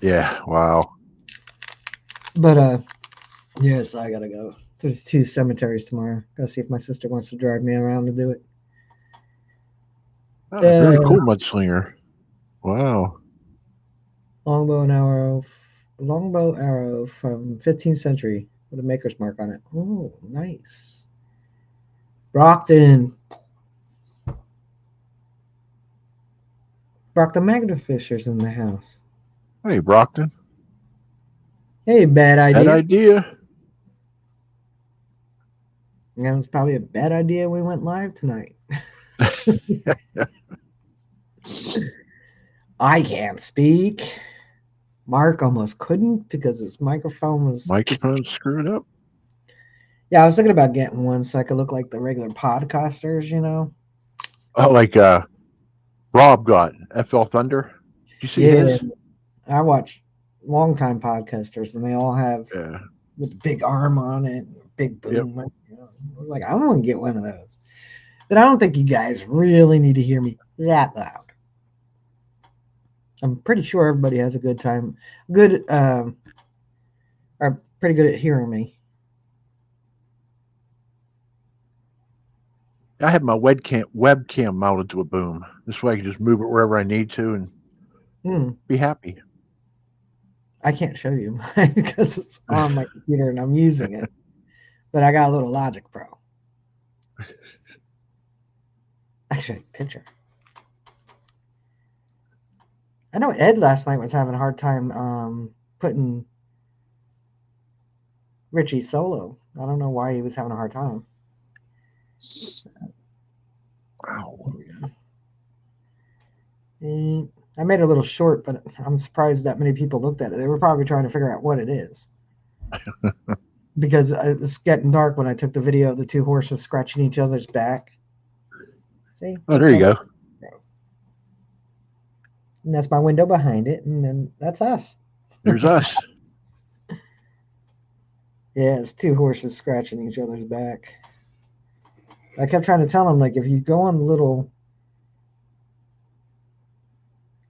Yeah. Wow. But yes, I gotta go. There's 2 cemeteries tomorrow. Gotta see if my sister wants to drive me around to do it. Oh, very cool, Mudslinger. Wow. Longbow arrow from 15th century with a maker's mark on it. Oh, nice. Brockton. Brockton Magnafisher's in the house. Hey, Brockton. Hey, bad That idea. idea. Yeah, it was probably a bad idea we went live tonight. I can't speak. Mark almost couldn't because his microphone was. Microphone screwed up. Yeah, I was thinking about getting one so I could look like the regular podcasters, you know? Oh, like Rob got FL Thunder. Did you see Yeah, his? I watch longtime podcasters and they all have Yeah. with the big arm on it, big Yep. boom. You know, I was like, I want to get one of those. But I don't think you guys really need to hear me that loud. I'm pretty sure everybody has a good time. Good, are pretty good at hearing me. I have my webcam mounted to a boom. This way I can just move it wherever I need to and Hmm. be happy. I can't show you because it's on my computer and I'm using it. But I got a little Logic Pro. Actually, picture. I know Ed last night was having a hard time putting Richie solo. I don't know why he was having a hard time. Wow. And I made it a little short, but I'm surprised that many people looked at it. They were probably trying to figure out what it is. Because it was getting dark when I took the video of the 2 horses scratching each other's back. See? Oh, there you go. And that's my window behind it, and then that's us. There's us. Yeah, it's 2 horses scratching each other's back. I kept trying to tell him, like, if you go on the little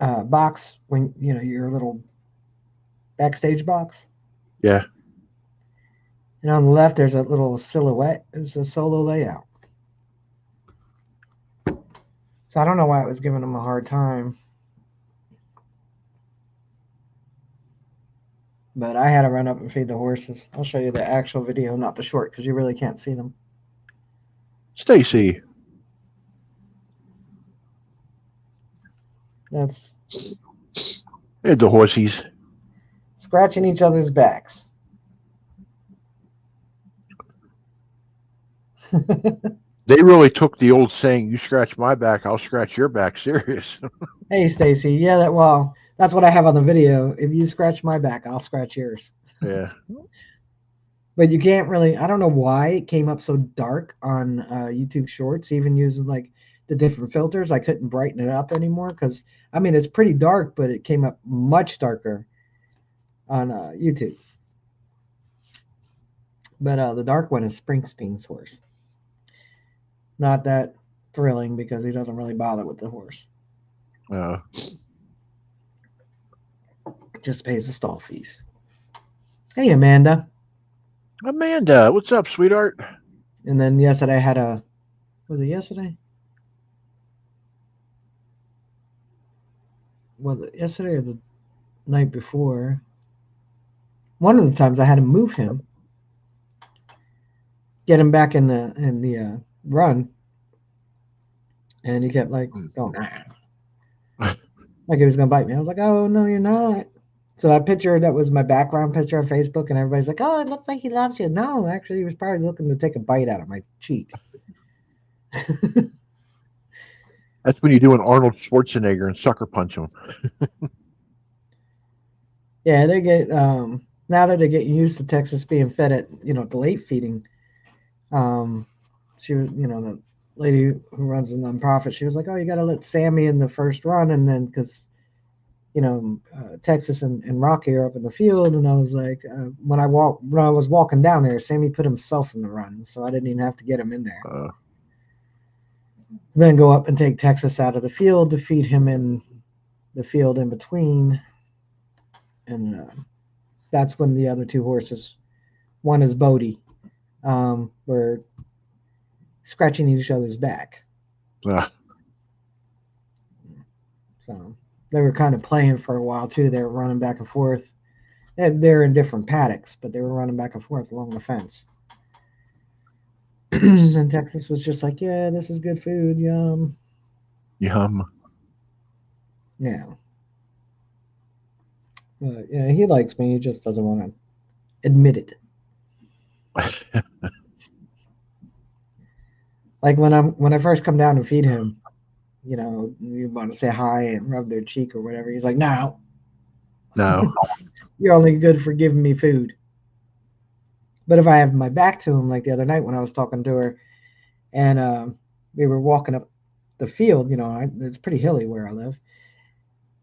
box, when, you know, your little backstage box, Yeah. and on the left, there's a little silhouette. It's a solo layout. So I don't know why it was giving him a hard time. But I had to run up and feed the horses. I'll show you the actual video, not the short, because you really can't see them. Stacy. That's Hey, the horsies. scratching each other's backs. They really took the old saying, "You scratch my back, I'll scratch your back," serious. Hey, Stacy. Yeah, that's what I have on the video. If you scratch my back, I'll scratch yours. Yeah. But you can't really. I don't know why it came up so dark on YouTube Shorts. Even using like the different filters, I couldn't brighten it up anymore because I mean it's pretty dark, but it came up much darker on YouTube. But the dark one is Springsteen's horse. Not that thrilling because he doesn't really bother with the horse. Just pays the stall fees. Hey, Amanda. Amanda, what's up, sweetheart? And then yesterday I had was it yesterday? Was it yesterday or the night before? One of the times I had to move him, get him back in the run, And he kept like going, like he was gonna bite me. I was like, oh no, you're not. So that picture that was my background picture on Facebook, and everybody's like, oh, it looks like he loves you. No, actually, he was probably looking to take a bite out of my cheek. That's when you do an Arnold Schwarzenegger and sucker punch him. Yeah, they get now that they're getting used to Texas being fed at the late feeding. Um, she was the lady who runs the nonprofit. She was like, oh, you got to let Sammy in the first run, and then because Texas and Rocky are up in the field, and I was like, when I was walking down there, Sammy put himself in the run, so I didn't even have to get him in there. Then go up and take Texas out of the field to feed him in the field in between, and that's when the other two horses, one is Bodie, were scratching each other's back. So they were kind of playing for a while too. They were running back and forth. They're in different paddocks, but they were running back and forth along the fence. And Texas was just like, yeah, this is good food. Yum. Yum. Yeah. But yeah, he likes me. He just doesn't want to admit it. Like when I first come down to feed him, you want to say hi and rub their cheek or whatever. He's like, no. No. You're only good for giving me food. But if I have my back to him, like the other night when I was talking to her, and we were walking up the field, it's pretty hilly where I live,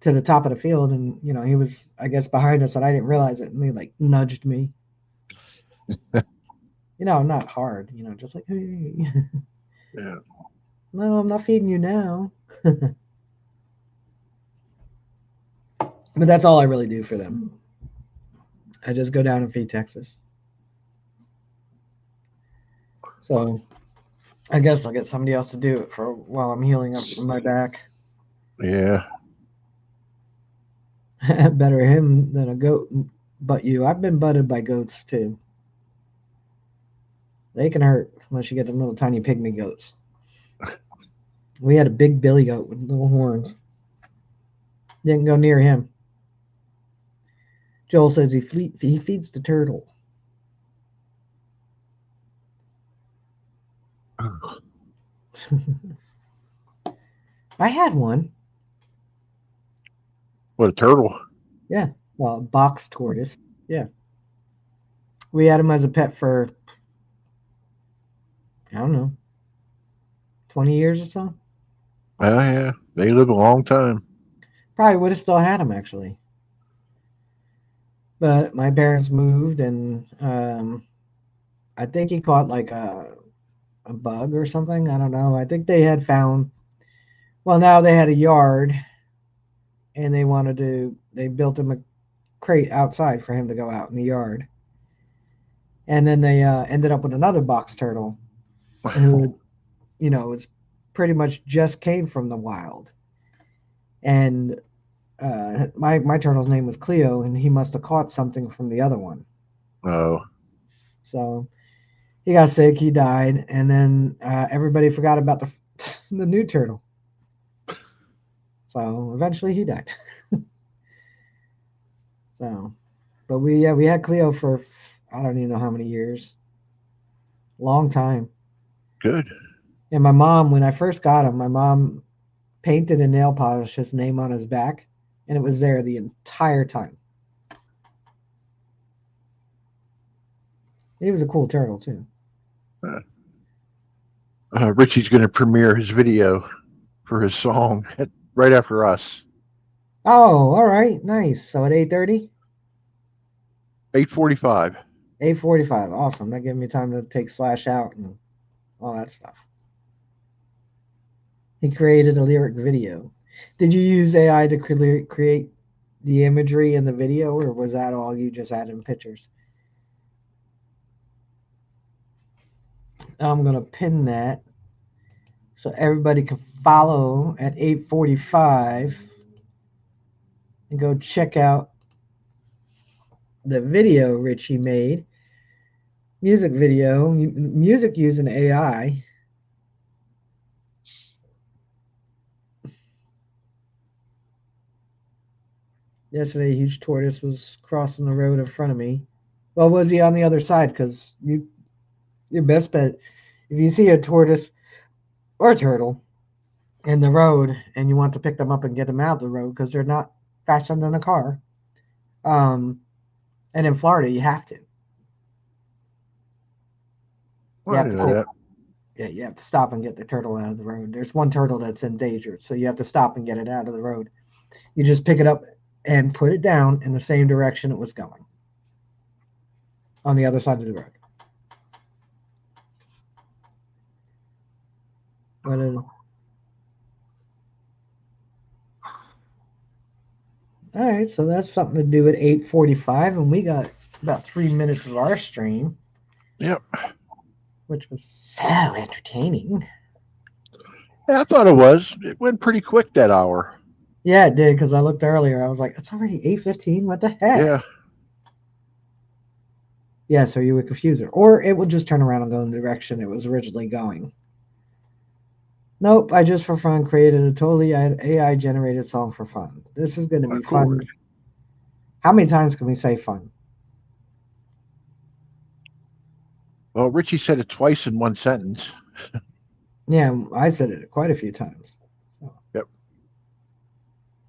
to the top of the field, and he was, I guess, behind us, and I didn't realize it, and he like nudged me. Not hard, just like, hey. Yeah. No, I'm not feeding you now. But that's all I really do for them. I just go down and feed Texas. So I guess I'll get somebody else to do it for while I'm healing up from my back. Yeah. Better him than a goat butt you. I've been butted by goats too. They can hurt unless you get them little tiny pygmy goats. We had a big billy goat with little horns. Didn't go near him. Joel says he feeds the turtle. I had one. What, a turtle? Yeah. Well, a box tortoise. Yeah. We had him as a pet for, I don't know, 20 years or so. Oh, yeah. They live a long time. Probably would have still had him, actually. But my parents moved, and I think he caught like a bug or something. I don't know. I think they had found, well, now they had a yard, and they built him a crate outside for him to go out in the yard. And then they ended up with another box turtle who, was pretty much just came from the wild. And my turtle's name was Cleo, and he must have caught something from the other one. Oh. So he got sick, he died, and then everybody forgot about the the new turtle. So eventually he died. So, but we had Cleo for I don't even know how many years. Long time. Good. And my mom, when I first got him, my mom painted a nail polish his name on his back, and it was there the entire time. He was a cool turtle too. Richie's going to premiere his video for his song right after us. Oh, all right, nice. So at 8:30. 8:45. 8:45. Awesome. That gave me time to take Slash out and all that stuff. He created a lyric video. Did you use AI to create the imagery in the video, or was that all you just added in pictures? I'm going to pin that so everybody can follow at 8:45 and go check out the video Richie made. Music video, music using AI. Yesterday, a huge tortoise was crossing the road in front of me. Well, was he on the other side? Because your best bet, if you see a tortoise or a turtle in the road and you want to pick them up and get them out of the road because they're not faster than a car, and in Florida, you have to. You Well, I have didn't to know pick, that. yeah, you have to stop and get the turtle out of the road. There's one turtle that's endangered, so you have to stop and get it out of the road. You just pick it up and put it down in the same direction it was going on the other side of the road. But all right, so that's something to do at 8:45, and we got about 3 minutes of our stream, Yep. which was so entertaining. Yeah, I thought it was. It went pretty quick that hour. Yeah, it did because I looked earlier. I was like, it's already 8:15. What the heck? Yeah. Yeah, so you would confuse it, or it would just turn around and go in the direction it was originally going. Nope, I just for fun created a totally AI generated song for fun. This is going to be Cool. fun. How many times can we say fun? Well, Richie said it twice in one sentence. Yeah, I said it quite a few times. So, Yep.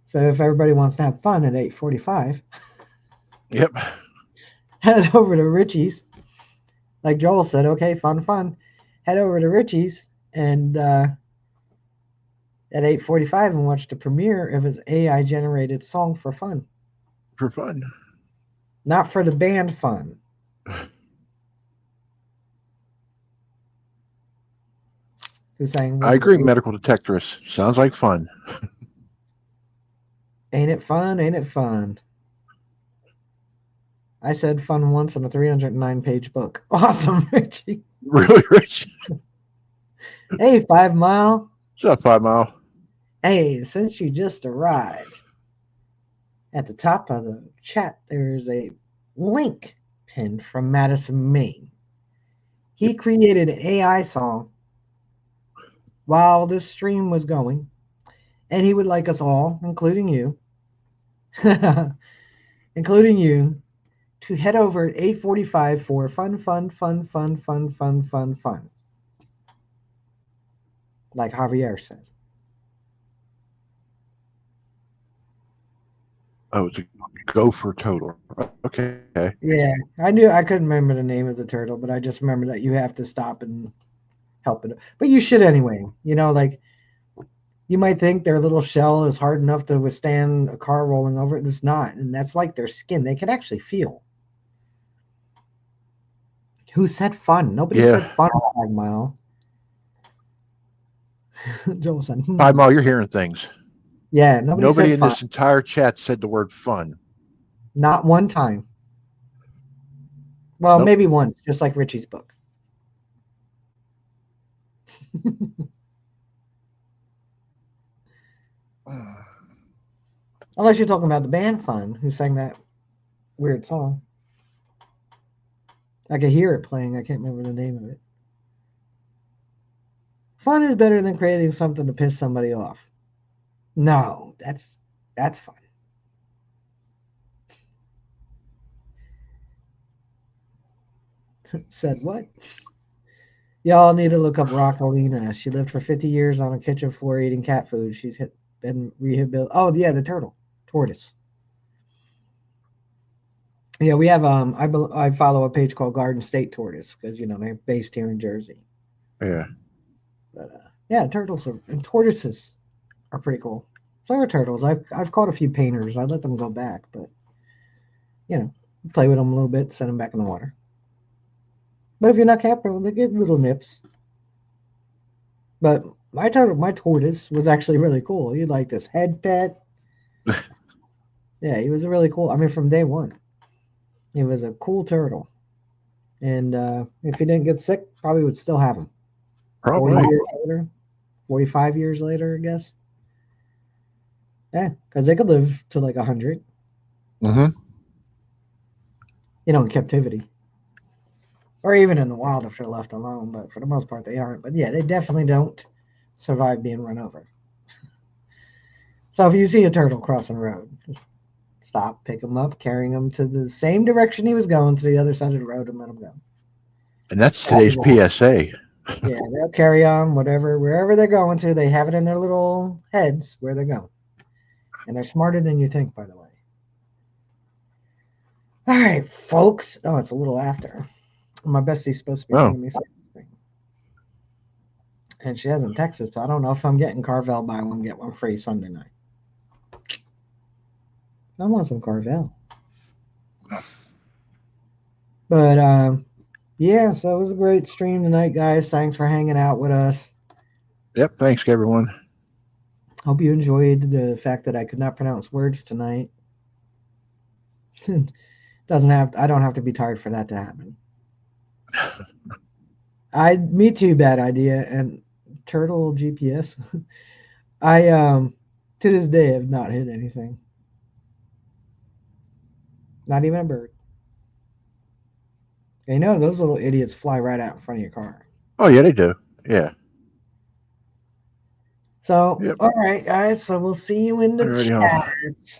so if everybody wants to have fun at 8:45, Yep. head over to Richie's. Like Joel said, okay, fun, fun. Head over to Richie's and at 8:45 and watch the premiere of his AI generated song for fun, For fun. not for the band fun. Who's saying what I is it? agree, medical detectorist. Sounds like fun. Ain't it fun? Ain't it fun? I said fun once in a 309-page book. Awesome, Richie. Really, Rich? Hey, 5 Mile. What's up, 5 Mile? Hey, since you just arrived, at the top of the chat, there's a link pinned from Madison, Maine. He created an AI song while this stream was going, and he would like us all, including you, including you, to head over at 8:45 for fun, fun, fun, fun, fun, fun, fun, fun. Like Javier said. Oh, it's a gopher total. Okay. Yeah, I couldn't remember the name of the turtle, but I just remember that you have to stop and help it. But you should anyway. Like you might think their little shell is hard enough to withstand a car rolling over it, and it's not. And that's like their skin. They can actually feel. Who said fun? Nobody Yeah. said fun, 5 Mile. Joel said, 5 Mile, you're hearing things. Yeah, nobody Nobody said in fun. this entire chat said the word fun. Not one time. Well, Nope. maybe once, just like Richie's book. Unless you're talking about the band Fun, who sang that weird song. I could hear it playing. I can't remember the name of it. Fun is better than creating something to piss somebody off. No, that's fun. Said what? Y'all need to look up Rockalina. She lived for 50 years on a kitchen floor eating cat food. She's been rehabilitated. Oh yeah, the tortoise. Yeah, we have I follow a page called Garden State Tortoise because they're based here in Jersey. Yeah. But yeah, and tortoises are pretty cool. So are turtles. I've caught a few painters. I let them go back, but play with them a little bit, send them back in the water. But if you're not careful, they get little nips. But my tortoise was actually really cool. He liked this head pet. Yeah, he was really cool. I mean, from day one, he was a cool turtle. And if he didn't get sick, probably would still have him. Probably. 40 years later, 45 years later, I guess. Yeah, because they could live to like 100. Mm-hmm. In captivity. Or even in the wild if they're left alone, but for the most part they aren't. But yeah, they definitely don't survive being run over. So if you see a turtle crossing the road, just stop, pick him up, carrying him to the same direction he was going to the other side of the road and let him go. And that's That today's was it. PSA. Yeah, they'll carry on wherever they're going to. They have it in their little heads where they're going. And they're smarter than you think, by the way. All right, folks. Oh, it's a little after. My bestie's supposed to be Oh, bringing me something. And she hasn't texted, so I don't know if I'm getting Carvel buy one, get one free Sunday night. I want some Carvel. But yeah, so it was a great stream tonight, guys. Thanks for hanging out with us. yep. Thanks, everyone. Hope you enjoyed the fact that I could not pronounce words tonight. I don't have to be tired for that to happen. Me too, bad idea. And Turtle GPS. I to this day have not hit anything. Not even a bird. You know, those little idiots fly right out in front of your car. Oh, yeah, they do. Yeah. So, Yep. all right, guys. So we'll see you in the Already on. chat.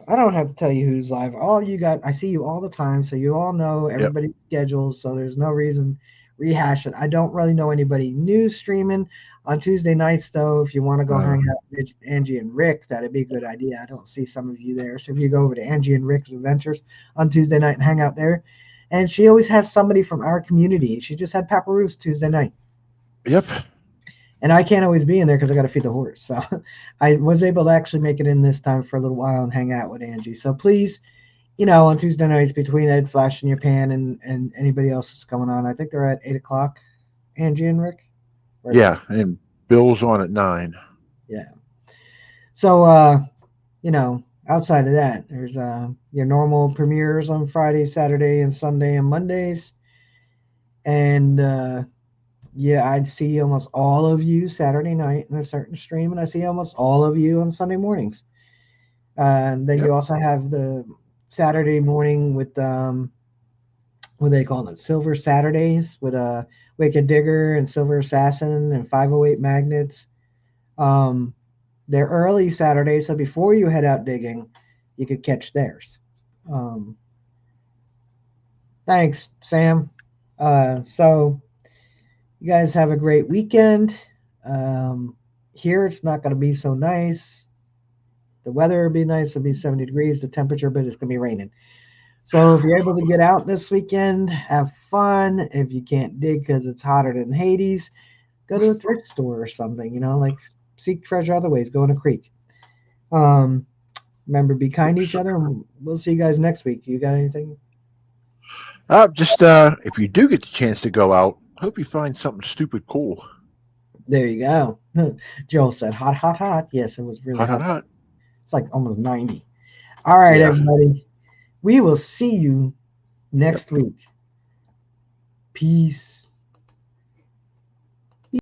I don't have to tell you who's live. All you guys, I see you all the time, so you all know Yep. everybody's schedules. So there's no reason rehash it. I don't really know anybody new streaming on Tuesday nights, though. If you want to go hang out with Angie and Rick, that'd be a good idea. I don't see some of you there, so if you go over to Angie and Rick's Adventures on Tuesday night and hang out there, and she always has somebody from our community. She just had Paparoos Tuesday night. Yep. And I can't always be in there because I got to feed the horse. So I was able to actually make it in this time for a little while and hang out with Angie. So please, on Tuesday nights between Ed, Flash, and your pan and anybody else that's going on, I think they're at 8 o'clock, Angie and Rick. Yeah. And Bill's on at 9. Yeah. So, outside of that, there's your normal premieres on Friday, Saturday, and Sunday and Mondays. And, yeah, I'd see almost all of you Saturday night in a certain stream, and I see almost all of you on Sunday mornings. And then Yep. you also have the Saturday morning with what do they call it? Silver Saturdays with Wicked Digger and Silver Assassin and 508 Magnets. They're early Saturdays, so before you head out digging, you could catch theirs. Thanks, Sam. So you guys have a great weekend. Here it's not going to be so nice. The weather will be nice. It'll be 70 degrees, the temperature, but it's going to be raining. So if you're able to get out this weekend, have fun. If you can't dig because it's hotter than Hades, go to a thrift store or something, like seek treasure other ways. Go in a creek. Remember, be kind to each other, and we'll see you guys next week. You got anything? Just if you do get the chance to go out, hope you find something stupid cool. There you go. Joel said, hot, hot, hot. Yes, it was really Hot, hot. hot, hot. It's like almost 90. All right, Yeah. everybody. We will see you next week. Peace.